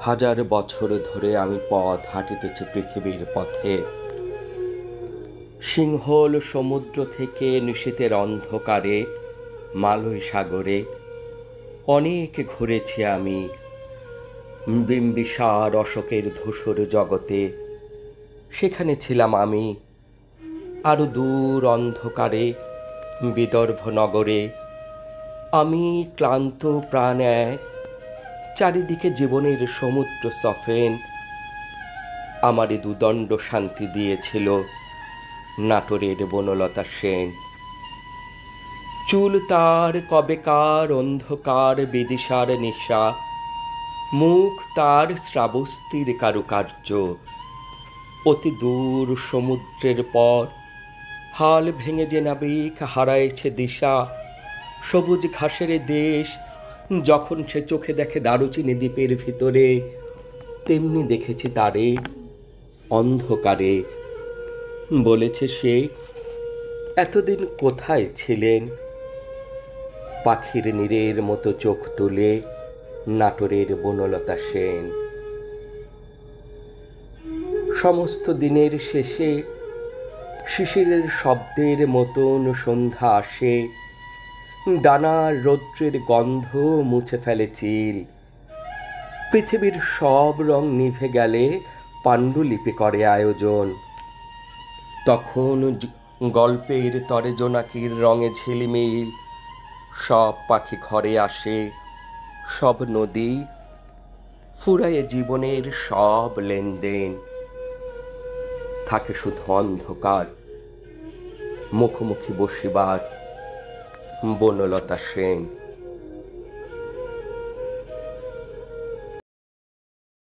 হাজার বছর ধরে আমি পথ হাঁটিতেছি পৃথিবীর পথে। সিংহল সমুদ্র থেকে নিশীথের অন্ধকারে মালয় সাগরে অনেক ঘুরেছি আমি। বিম্বিসার অশোকের ধূসর জগতে সেখানে ছিলাম আমি। আরো দূর অন্ধকারে বিদর্ভ নগরে আমি ক্লান্ত প্রাণ এক, চারিদিকে জীবনের সমুদ্র সফেন। আমারে দুদণ্ড শান্তি দিয়েছিল নাটোরের বনলতা সেন। চুল তার কবেকার অন্ধকার বিদিশার নিশা, মুখ তার শ্রাবস্তির কারুকার্য। অতি দূর সমুদ্রের পর হাল ভেঙে যে নাবিক হারাইছে দিশা, সবুজ ঘাসের দেশ যখন সে চোখে দেখে দারুচিনি দ্বীপের ভিতরে, তেমনি দেখেছি তারে অন্ধকারে। বলেছে সে, এতদিন কোথায় ছিলেন? পাখির নীরের মতো চোখ তুলে নাটোরের বনলতা সেন। সমস্ত দিনের শেষে শিশিরের শব্দের মতন সন্ধ্যা আসে, ডানার রৌদ্রের গন্ধ মুছে ফেলে চিল। পৃথিবীর সব রং নিভে গেলে পাণ্ডুলিপি করে আয়োজন। তখন গল্পের তরে জোনাকির রঙে ঝিলিমিল। সব পাখি ঘরে আসে, সব নদী ফুরায়ে জীবনের সব লেনদেন। থাকে শুধু অন্ধকার, মুখোমুখি বসিবার বনলতা সেন।